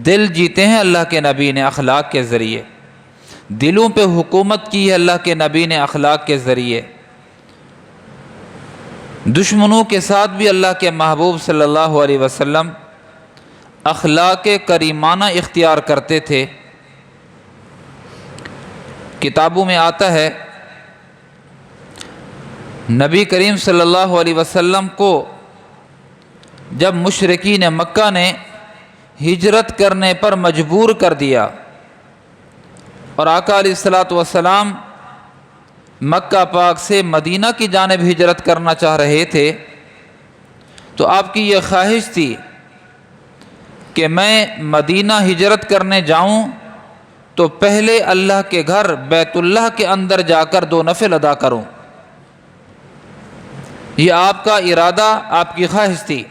دل جیتے ہیں اللہ کے نبی نے اخلاق کے ذریعے، دلوں پہ حکومت کی ہے اللہ کے نبی نے اخلاق کے ذریعے۔ دشمنوں کے ساتھ بھی اللہ کے محبوب صلی اللہ علیہ وسلم اخلاق کریمانہ اختیار کرتے تھے۔ کتابوں میں آتا ہے نبی کریم صلی اللہ علیہ وسلم کو جب مشرکین مکہ نے ہجرت کرنے پر مجبور کر دیا اور آقا علیہ الصلوۃ والسلام مکہ پاک سے مدینہ کی جانب ہجرت کرنا چاہ رہے تھے، تو آپ کی یہ خواہش تھی کہ میں مدینہ ہجرت کرنے جاؤں تو پہلے اللہ کے گھر بیت اللہ کے اندر جا کر 2 نفل ادا کروں۔ یہ آپ کا ارادہ، آپ کی خواہش تھی۔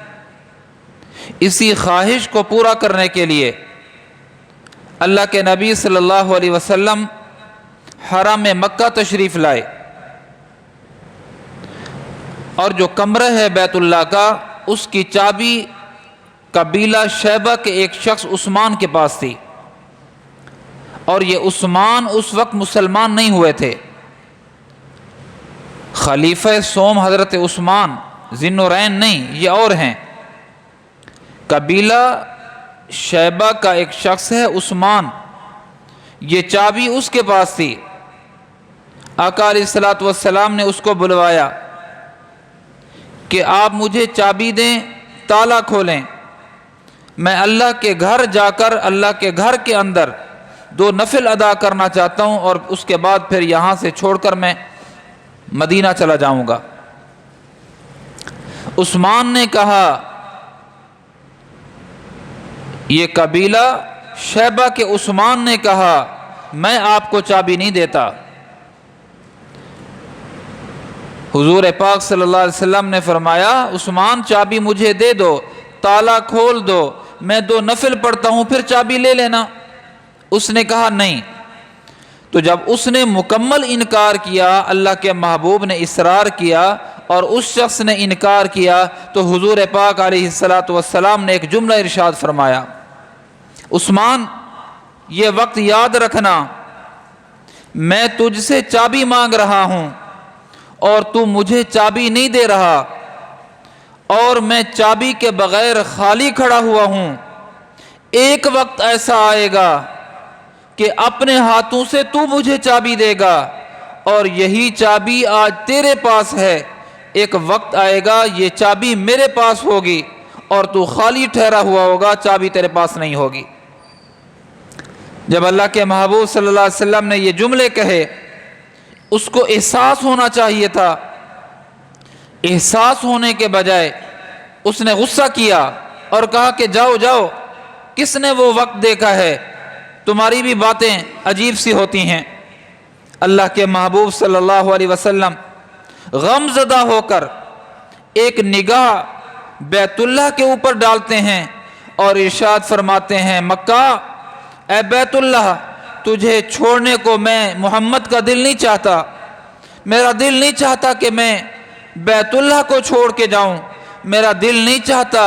اسی خواہش کو پورا کرنے کے لیے اللہ کے نبی صلی اللہ علیہ وسلم حرم مکہ تشریف لائے، اور جو کمرہ ہے بیت اللہ کا اس کی چابی قبیلہ شیبہ کے ایک شخص عثمان کے پاس تھی، اور یہ عثمان اس وقت مسلمان نہیں ہوئے تھے۔ خلیفہ سوم حضرت عثمان ذی النورین نہیں، یہ اور ہیں۔ قبیلہ شیبہ کا ایک شخص ہے عثمان، یہ چابی اس کے پاس تھی۔ آقا علیہ الصلوۃ والسلام نے اس کو بلوایا کہ آپ مجھے چابی دیں، تالا کھولیں، میں اللہ کے گھر جا کر اللہ کے گھر کے اندر 2 نفل ادا کرنا چاہتا ہوں، اور اس کے بعد پھر یہاں سے چھوڑ کر میں مدینہ چلا جاؤں گا۔ عثمان نے کہا، یہ قبیلہ شیبہ کے عثمان نے کہا میں آپ کو چابی نہیں دیتا۔ حضور پاک صلی اللہ علیہ وسلم نے فرمایا، عثمان چابی مجھے دے دو، تالا کھول دو، میں 2 نفل پڑھتا ہوں پھر چابی لے لینا۔ اس نے کہا نہیں۔ تو جب اس نے مکمل انکار کیا، اللہ کے محبوب نے اصرار کیا اور اس شخص نے انکار کیا، تو حضور پاک علیہ الصلوۃ والسلام نے ایک جملہ ارشاد فرمایا، عثمان یہ وقت یاد رکھنا، میں تجھ سے چابی مانگ رہا ہوں اور تو مجھے چابی نہیں دے رہا، اور میں چابی کے بغیر خالی کھڑا ہوا ہوں۔ ایک وقت ایسا آئے گا کہ اپنے ہاتھوں سے تو مجھے چابی دے گا، اور یہی چابی آج تیرے پاس ہے۔ ایک وقت آئے گا یہ چابی میرے پاس ہوگی اور تو خالی ٹھہرا ہوا ہوگا، چابی تیرے پاس نہیں ہوگی۔ جب اللہ کے محبوب صلی اللہ علیہ وسلم نے یہ جملے کہے، اس کو احساس ہونا چاہیے تھا۔ احساس ہونے کے بجائے اس نے غصہ کیا اور کہا کہ جاؤ جاؤ، کس نے وہ وقت دیکھا ہے، تمہاری بھی باتیں عجیب سی ہوتی ہیں۔ اللہ کے محبوب صلی اللہ علیہ وسلم غم زدہ ہو کر ایک نگاہ بیت اللہ کے اوپر ڈالتے ہیں اور ارشاد فرماتے ہیں، مکہ اے بیت اللہ، تجھے چھوڑنے کو میں محمد کا دل نہیں چاہتا، میرا دل نہیں چاہتا کہ میں بیت اللہ کو چھوڑ کے جاؤں، میرا دل نہیں چاہتا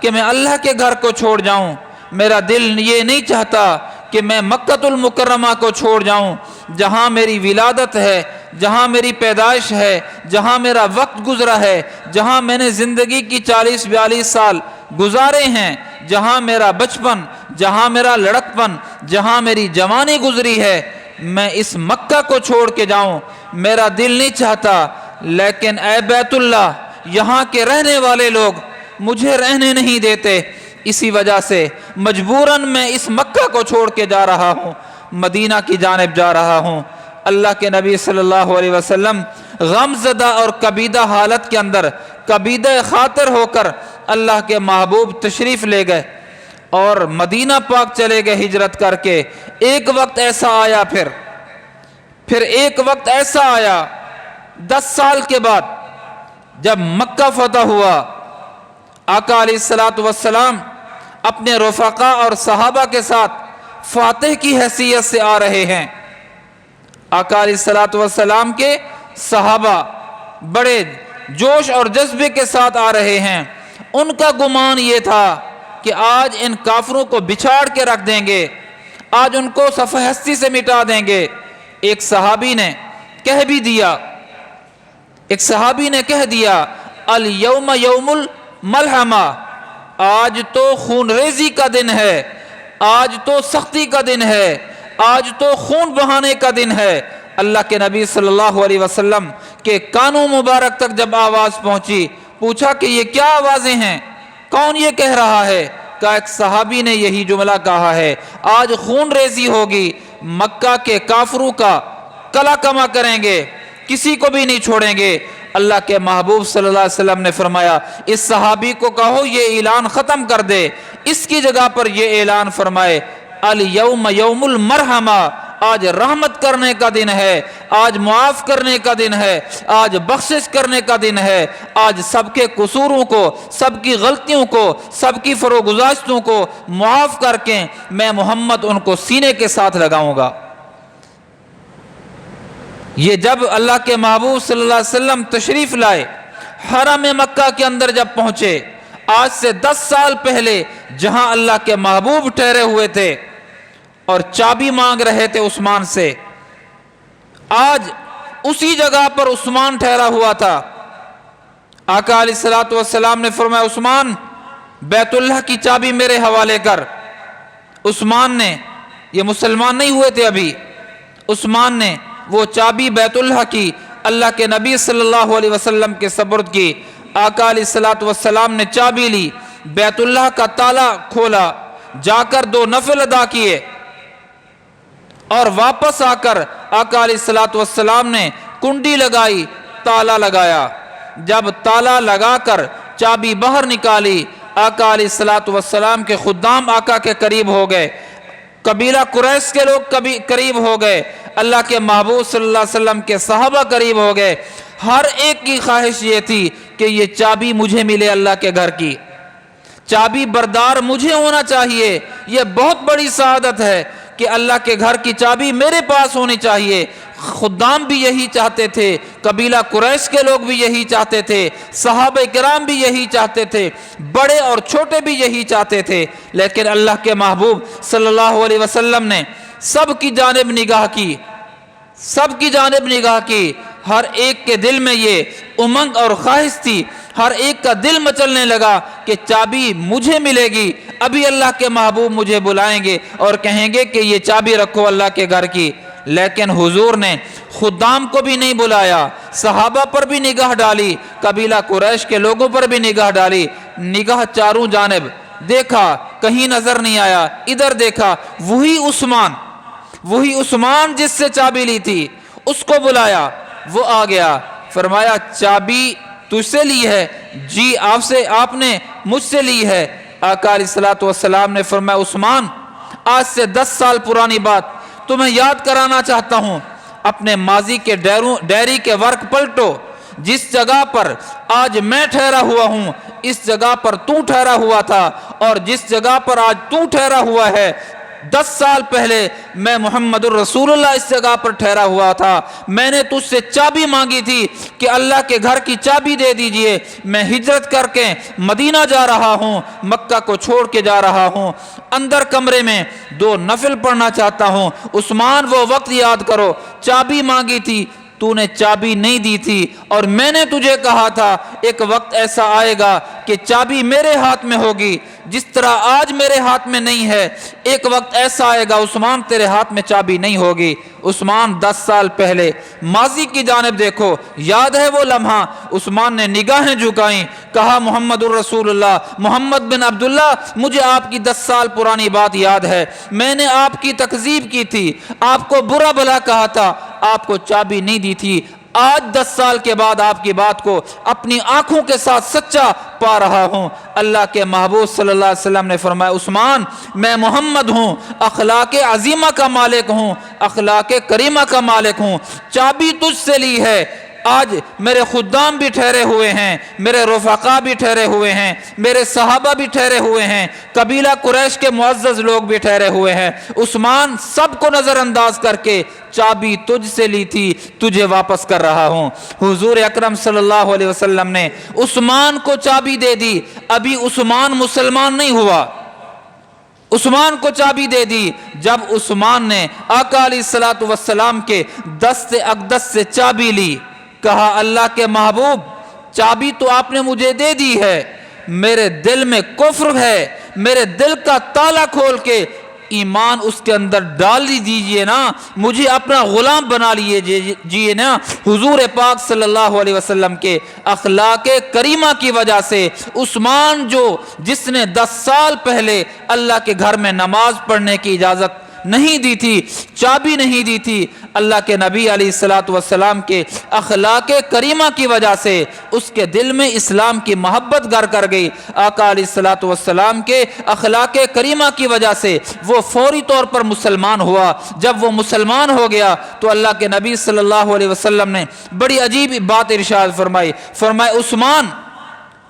کہ میں اللہ کے گھر کو چھوڑ جاؤں، میرا دل یہ نہیں چاہتا کہ میں مکۃ المکرمہ کو چھوڑ جاؤں، جہاں میری ولادت ہے، جہاں میری پیدائش ہے، جہاں میرا وقت گزرا ہے، جہاں میں نے زندگی کی 40-42 سال گزارے ہیں، جہاں میرا بچپن، جہاں میرا لڑکپن، جہاں میری جوانی گزری ہے، میں اس مکہ کو چھوڑ کے جاؤں، میرا دل نہیں چاہتا۔ لیکن اے بیت اللہ، یہاں کے رہنے والے لوگ مجھے رہنے نہیں دیتے، اسی وجہ سے مجبوراً میں اس مکہ کو چھوڑ کے جا رہا ہوں، مدینہ کی جانب جا رہا ہوں۔ اللہ کے نبی صلی اللہ علیہ وسلم غم زدہ اور کبیدہ حالت کے اندر کبیدہ خاطر ہو کر اللہ کے محبوب تشریف لے گئے اور مدینہ پاک چلے گئے ہجرت کر کے۔ ایک وقت ایسا آیا، پھر ایک وقت ایسا آیا 10 سال کے بعد جب مکہ فتح ہوا، آقا علیہ الصلوۃ والسلام اپنے رفقا اور صحابہ کے ساتھ فاتح کی حیثیت سے آ رہے ہیں۔ آقا علیہ الصلوۃ والسلام کے صحابہ بڑے جوش اور جذبے کے ساتھ آ رہے ہیں۔ ان کا گمان یہ تھا کہ آج ان کافروں کو بچھاڑ کے رکھ دیں گے، آج ان کو صفحہ ہستی سے مٹا دیں گے۔ ایک صحابی نے کہہ بھی دیا، ایک صحابی نے کہہ دیا الیوم یوم الملحمہ، آج تو خون ریزی کا دن ہے، آج تو سختی کا دن ہے، آج تو خون بہانے کا دن ہے۔ اللہ کے نبی صلی اللہ علیہ وسلم کے کانوں مبارک تک جب آواز پہنچی، پوچھا کہ یہ کیا آوازیں ہیں، کون یہ کہہ رہا ہے؟ کہا ایک صحابی نے یہی جملہ کہا ہے، آج خون ریزی ہوگی، مکہ کے کافروں کا کلا کما کریں گے، کسی کو بھی نہیں چھوڑیں گے۔ اللہ کے محبوب صلی اللہ علیہ وسلم نے فرمایا اس صحابی کو کہو یہ اعلان ختم کر دے، اس کی جگہ پر یہ اعلان فرمائے الیوم یوم المرحمہ، آج رحمت کرنے کا دن ہے، آج معاف کرنے کا دن ہے، آج بخشش کرنے کا دن ہے، آج سب کے قصوروں کو، سب کی غلطیوں کو، سب کی فروگزاشتوں کو معاف کر کے میں محمد ان کو سینے کے ساتھ لگاؤں گا۔ یہ جب اللہ کے محبوب صلی اللہ علیہ وسلم تشریف لائے، حرم مکہ کے اندر جب پہنچے، آج سے 10 سال پہلے جہاں اللہ کے محبوب ٹھہرے ہوئے تھے اور چابی مانگ رہے تھے عثمان سے، آج اسی جگہ پر عثمان ٹھہرا ہوا تھا۔ آقا علیہ الصلوۃ والسلام نے فرمایا عثمان بیت اللہ کی چابی میرے حوالے کر۔ عثمان نے، یہ مسلمان نہیں ہوئے تھے ابھی، عثمان نے وہ چابی بیت اللہ کی اللہ کے نبی صلی اللہ علیہ وسلم کے سپرد کی۔ آقا علیہ الصلوۃ والسلام نے چابی لی، بیت اللہ کا تالا کھولا، جا کر 2 نفل ادا کیے اور واپس آ کر آقا علیہ الصلوۃ والسلام نے کنڈی لگائی، تالا لگایا۔ جب تالا لگا کر چابی باہر نکالی، آقا علیہ الصلوۃ والسلام کے خدام آقا کے قریب ہو گئے، قبیلہ قریش کے لوگ قریب ہو گئے، اللہ کے محبوب صلی اللہ علیہ وسلم کے صحابہ قریب ہو گئے۔ ہر ایک کی خواہش یہ تھی کہ یہ چابی مجھے ملے، اللہ کے گھر کی چابی بردار مجھے ہونا چاہیے۔ یہ بہت بڑی سعادت ہے کہ اللہ کے گھر کی چابی میرے پاس ہونی چاہیے۔ خدام بھی یہی چاہتے تھے، قبیلہ قریش کے لوگ بھی یہی چاہتے تھے، صحابہ کرام بھی یہی چاہتے تھے، بڑے اور چھوٹے بھی یہی چاہتے تھے۔ لیکن اللہ کے محبوب صلی اللہ علیہ وسلم نے سب کی جانب نگاہ کی، سب کی جانب نگاہ کی۔ ہر ایک کے دل میں یہ امنگ اور خواہش تھی، ہر ایک کا دل مچلنے لگا کہ چابی مجھے ملے گی، ابھی اللہ کے محبوب مجھے بلائیں گے اور کہیں گے کہ یہ چابی رکھو اللہ کے گھر کی۔ لیکن حضور نے خدام کو بھی نہیں بلایا، صحابہ پر بھی نگاہ ڈالی، قبیلہ قریش کے لوگوں پر بھی نگاہ ڈالی، نگاہ چاروں جانب دیکھا، کہیں نظر نہیں آیا، ادھر دیکھا، وہی عثمان جس سے چابی لی تھی اس کو بلایا، وہ آ گیا، فرمایا چابی تجھ سے لی ہے؟ جی آپ نے مجھ سے لی ہے۔ آقا علیہ الصلوۃ والسلام نے فرمایا عثمان آج سے 10 سال پرانی بات تمہیں یاد کرانا چاہتا ہوں، اپنے ماضی کے ڈیری کے ورق پلٹو، جس جگہ پر آج میں ٹھہرا ہوا ہوں اس جگہ پر تو ٹھہرا ہوا تھا، اور جس جگہ پر آج تو ٹھہرا ہوا ہے 10 سال پہلے میں محمد الرسول اللہ اس جگہ پر ٹھہرا ہوا تھا۔ میں نے تجھ سے چابی مانگی تھی کہ اللہ کے گھر کی چابی دے دیجئے، میں ہجرت کر کے مدینہ جا رہا ہوں، مکہ کو چھوڑ کے جا رہا ہوں، اندر کمرے میں 2 نفل پڑھنا چاہتا ہوں۔ عثمان وہ وقت یاد کرو، چابی مانگی تھی، تو نے چابی نہیں دی تھی، اور میں نے تجھے کہا تھا ایک وقت ایسا آئے گا کہ چابی میرے ہاتھ میں ہوگی، جس طرح آج میرے ہاتھ میں نہیں ہے، ایک وقت ایسا آئے گا عثمان تیرے ہاتھ میں چابی نہیں ہوگی۔ عثمان 10 سال پہلے ماضی کی جانب دیکھو، یاد ہے وہ لمحہ؟ عثمان نے نگاہیں جھکائیں، کہا محمد الرسول اللہ، محمد بن عبداللہ، مجھے آپ کی 10 سال پرانی بات یاد ہے، میں نے آپ کی تکذیب کی تھی، آپ کو برا بھلا کہا تھا، آپ کو چابی نہیں دی تھی، آج 10 سال کے بعد آپ کی بات کو اپنی آنکھوں کے ساتھ سچا پا رہا ہوں۔ اللہ کے محبوب صلی اللہ علیہ وسلم نے فرمایا عثمان میں محمد ہوں، اخلاق عظیمہ کا مالک ہوں، اخلاق کریمہ کا مالک ہوں، چابی تجھ سے لی ہے، آج میرے خدام بھی ٹھہرے ہوئے ہیں، میرے رفقا بھی ٹھہرے ہوئے ہیں، میرے صحابہ بھی ٹھہرے ہوئے ہیں، قبیلہ قریش کے معزز لوگ بھی ٹھہرے ہوئے ہیں، عثمان سب کو نظر انداز کر کے چابی تجھ سے لی تھی، تجھے واپس کر رہا ہوں۔ حضور اکرم صلی اللہ علیہ وسلم نے عثمان کو چابی دے دی، ابھی عثمان مسلمان نہیں ہوا، عثمان کو چابی دے دی۔ جب عثمان نے آقا علیہ الصلوۃ والسلام کے دست اقدس سے چابی لی، کہا اللہ کے محبوب چابی تو آپ نے مجھے دے دی ہے، میرے دل میں کفر ہے، میرے دل کا تالا کھول کے ایمان اس کے اندر ڈال دیجئے نا، مجھے اپنا غلام بنا لیجئے نا۔ حضور پاک صلی اللہ علیہ وسلم کے اخلاق کریمہ کی وجہ سے عثمان جس نے 10 سال پہلے اللہ کے گھر میں نماز پڑھنے کی اجازت نہیں دی تھی، چابی نہیں دی تھی، اللہ کے نبی علیہ الصلوۃ والسلام کے اخلاق کریمہ کی وجہ سے اس کے دل میں اسلام کی محبت گر کر گئی۔ آقا علیہ الصلوۃ والسلام کے اخلاق کریمہ کی وجہ سے وہ فوری طور پر مسلمان ہوا۔ جب وہ مسلمان ہو گیا تو اللہ کے نبی صلی اللہ علیہ وسلم نے بڑی عجیب بات ارشاد فرمائے عثمان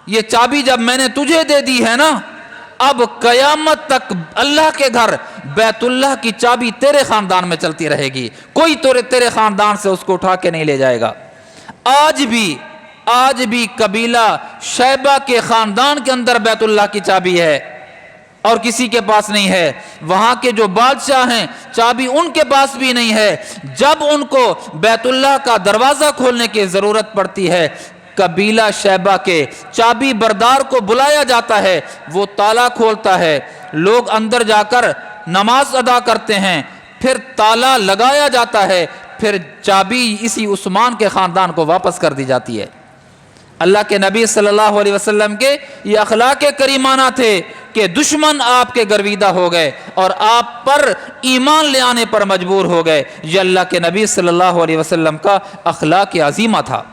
یہ چابی جب میں نے تجھے دے دی ہے نا، اب قیامت تک اللہ کے گھر بیت اللہ کی چابی تیرے خاندان میں چلتی رہے گی، کوئی تیرے خاندان سے اس کو اٹھا کے نہیں لے جائے گا۔ آج بھی قبیلہ شیبہ کے خاندان کے اندر بیت اللہ کی چابی ہے اور کسی کے پاس نہیں ہے، وہاں کے جو بادشاہ ہیں چابی ان کے پاس بھی نہیں ہے۔ جب ان کو بیت اللہ کا دروازہ کھولنے کی ضرورت پڑتی ہے، قبیلہ شیبہ کے چابی بردار کو بلایا جاتا ہے، وہ تالا کھولتا ہے، لوگ اندر جا کر نماز ادا کرتے ہیں، پھر تالا لگایا جاتا ہے، پھر چابی اسی عثمان کے خاندان کو واپس کر دی جاتی ہے۔ اللہ کے نبی صلی اللہ علیہ وسلم کے یہ اخلاق کریمانہ تھے کہ دشمن آپ کے گرویدہ ہو گئے اور آپ پر ایمان لے آنے پر مجبور ہو گئے۔ یہ اللہ کے نبی صلی اللہ علیہ وسلم کا اخلاق عظیمہ تھا۔